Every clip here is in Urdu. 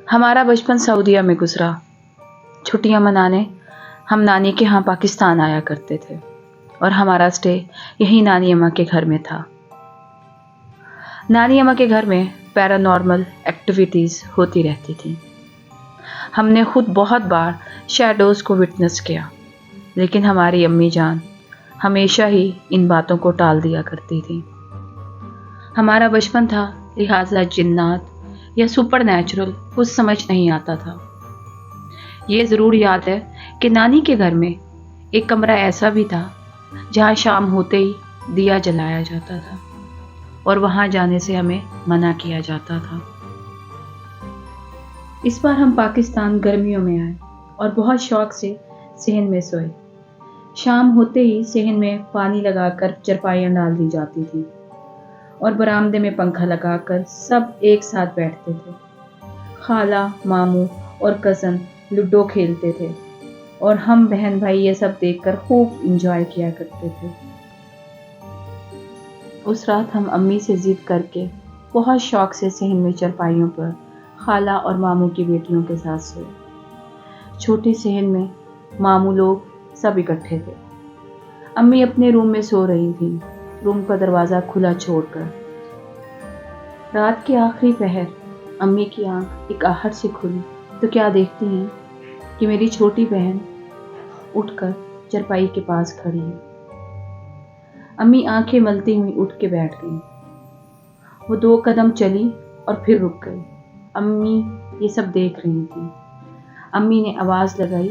ہمارا بچپن سعودیہ میں گزرا۔ چھٹیاں منانے ہم نانی کے ہاں پاکستان آیا کرتے تھے اور ہمارا اسٹے یہی نانی اماں کے گھر میں تھا۔ نانی اماں کے گھر میں پیرانارمل ایکٹیویٹیز ہوتی رہتی تھیں۔ ہم نے خود بہت بار شیڈوز کو وٹنس کیا، لیکن ہماری امی جان ہمیشہ ہی ان باتوں کو ٹال دیا کرتی تھی۔ ہمارا بچپن تھا، لہٰذا جنات یا سپر نیچرل کچھ سمجھ نہیں آتا تھا۔ یہ ضرور یاد ہے کہ نانی کے گھر میں ایک کمرہ ایسا بھی تھا جہاں شام ہوتے ہی دیا جلایا جاتا تھا اور وہاں جانے سے ہمیں منع کیا جاتا تھا۔ اس بار ہم پاکستان گرمیوں میں آئے اور بہت شوق سے صحن میں سوئے۔ شام ہوتے ہی صحن میں پانی لگا کر چرپائیاں ڈال دی جاتی تھی اور برآمدے میں پنکھا لگا کر سب ایک ساتھ بیٹھتے تھے۔ خالہ، ماموں اور کزن لوڈو کھیلتے تھے اور ہم بہن بھائی یہ سب دیکھ کر خوب انجوائے کیا کرتے تھے۔ اس رات ہم امی سے ضد کر کے بہت شوق سے صحن میں چرپائیوں پر خالہ اور ماموں کی بیٹیوں کے ساتھ سوئے۔ چھوٹے صحن میں ماموں لوگ سب اکٹھے تھے۔ امی اپنے روم میں سو رہی تھیں، روم کا دروازہ کھلا چھوڑ کر۔ رات کے آخری پہر امی کی آنکھ ایک آہٹ سے کھلی تو کیا دیکھتی ہیں کہ میری چھوٹی بہن اٹھ کر چرپائی کے پاس کھڑی ہے۔ امی آنکھیں ملتی ہوئی اٹھ کے بیٹھ گئی۔ وہ 2 قدم چلی اور پھر رک گئی۔ امی یہ سب دیکھ رہی تھی۔ امی نے آواز لگائی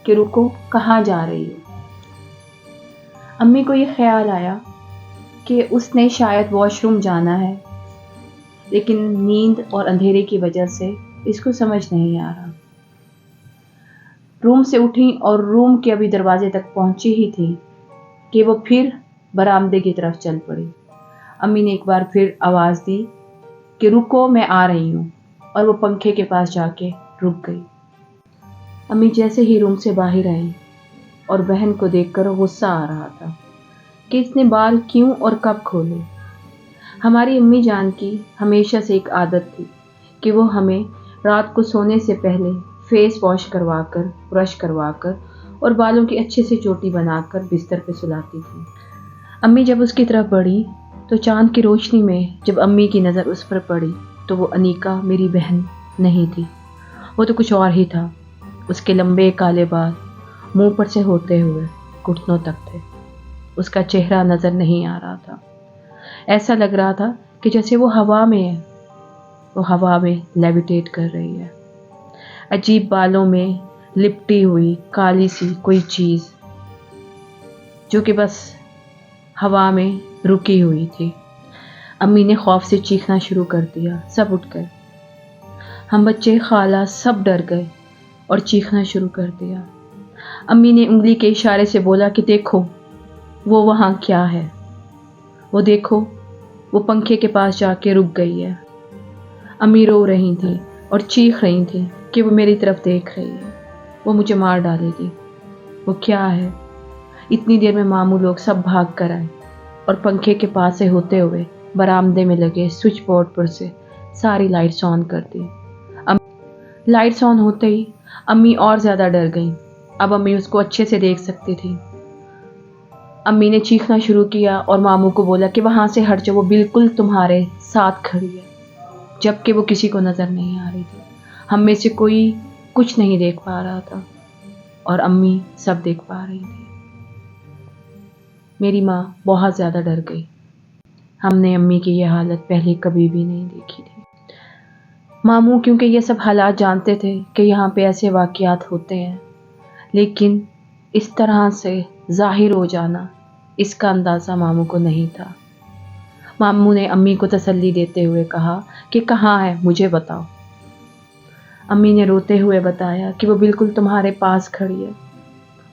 کہ رکو، کہاں جا رہی ہو؟ امی کو یہ خیال آیا کہ اس نے شاید واش روم جانا ہے، لیکن نیند اور اندھیرے کی وجہ سے اس کو سمجھ نہیں آ رہا۔ روم سے اٹھی اور روم کے ابھی دروازے تک پہنچی ہی تھی کہ وہ پھر برآمدے کی طرف چل پڑی۔ امی نے ایک بار پھر آواز دی کہ رکو، میں آ رہی ہوں، اور وہ پنکھے کے پاس جا کے رک گئی۔ امی جیسے ہی روم سے باہر آئی اور بہن کو دیکھ کر غصہ آ رہا تھا کہ اس نے بال کیوں اور کب کھولے۔ ہماری امی جان کی ہمیشہ سے ایک عادت تھی کہ وہ ہمیں رات کو سونے سے پہلے فیس واش کروا کر، برش کروا کر اور بالوں کی اچھے سے چوٹی بنا کر بستر پہ سلاتی تھی۔ امی جب اس کی طرف بڑھی تو چاند کی روشنی میں جب امی کی نظر اس پر پڑی تو وہ انیکا میری بہن نہیں تھی، وہ تو کچھ اور ہی تھا۔ اس کے لمبے کالے بال منہ پر سے ہوتے ہوئے گھٹنوں تک تھے۔ اس کا چہرہ نظر نہیں آ رہا تھا۔ ایسا لگ رہا تھا کہ جیسے وہ ہوا میں ہے، وہ ہوا میں لیویٹیٹ کر رہی ہے۔ عجیب بالوں میں لپٹی ہوئی کالی سی کوئی چیز جو کہ بس ہوا میں رکی ہوئی تھی۔ امی نے خوف سے چیخنا شروع کر دیا۔ سب اٹھ گئے۔ ہم بچے، خالہ، سب ڈر گئے اور چیخنا شروع کر دیا۔ امی نے انگلی کے اشارے سے بولا کہ دیکھو وہ وہاں کیا ہے، وہ دیکھو، وہ پنکھے کے پاس جا کے رک گئی ہے۔ امی رو رہی تھی اور چیخ رہی تھی کہ وہ میری طرف دیکھ رہی ہے، وہ مجھے مار ڈالے گی۔ وہ کیا ہے؟ اتنی دیر میں ماموں لوگ سب بھاگ کر آئے اور پنکھے کے پاس سے ہوتے ہوئے برآمدے میں لگے سوئچ بورڈ پر سے ساری لائٹس آن کر دی۔ لائٹس آن ہوتے ہی امی اور زیادہ ڈر گئیں۔ اب امی اس کو اچھے سے دیکھ سکتی تھی۔ امی نے چیخنا شروع کیا اور ماموں کو بولا کہ وہاں سے ہٹ جاؤ، وہ بالکل تمہارے ساتھ کھڑی ہے، جبکہ وہ کسی کو نظر نہیں آ رہی تھی۔ ہم میں سے کوئی کچھ نہیں دیکھ پا رہا تھا اور امی سب دیکھ پا رہی تھی۔ میری ماں بہت زیادہ ڈر گئی۔ ہم نے امی کی یہ حالت پہلے کبھی بھی نہیں دیکھی تھی۔ ماموں کیونکہ یہ سب حالات جانتے تھے کہ یہاں پہ ایسے واقعات ہوتے ہیں، لیکن اس طرح سے ظاہر ہو جانا، اس کا اندازہ ماموں کو نہیں تھا۔ ماموں نے امی کو تسلی دیتے ہوئے کہا کہ کہاں ہے، مجھے بتاؤ۔ امی نے روتے ہوئے بتایا کہ وہ بالکل تمہارے پاس کھڑی ہے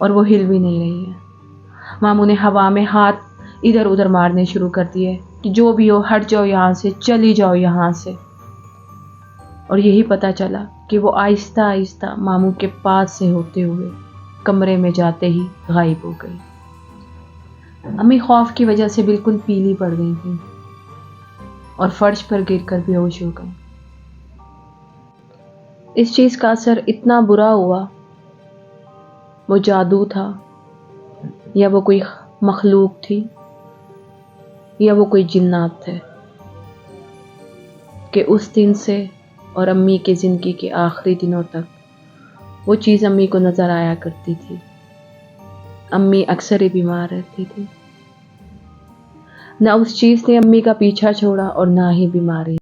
اور وہ ہل بھی نہیں رہی ہے۔ ماموں نے ہوا میں ہاتھ ادھر ادھر مارنے شروع کر دیے کہ جو بھی ہو ہٹ جاؤ یہاں سے، چلی جاؤ یہاں سے۔ اور یہی پتا چلا کہ وہ آہستہ آہستہ ماموں کے پاس سے ہوتے ہوئے کمرے میں جاتے ہی غائب ہو گئی۔ امی خوف کی وجہ سے بالکل پیلی پڑ گئی تھیں اور فرش پر گر کر بے ہوش ہو گئی۔ اس چیز کا اثر اتنا برا ہوا، وہ جادو تھا یا وہ کوئی مخلوق تھی یا وہ کوئی جنات تھے، کہ اس دن سے اور امی کے زندگی کے آخری دنوں تک وہ چیز امی کو نظر آیا کرتی تھی۔ امی اکثر ہی بیمار رہتی تھی، نہ اس چیز نے امی کا پیچھا چھوڑا اور نہ ہی بیماری۔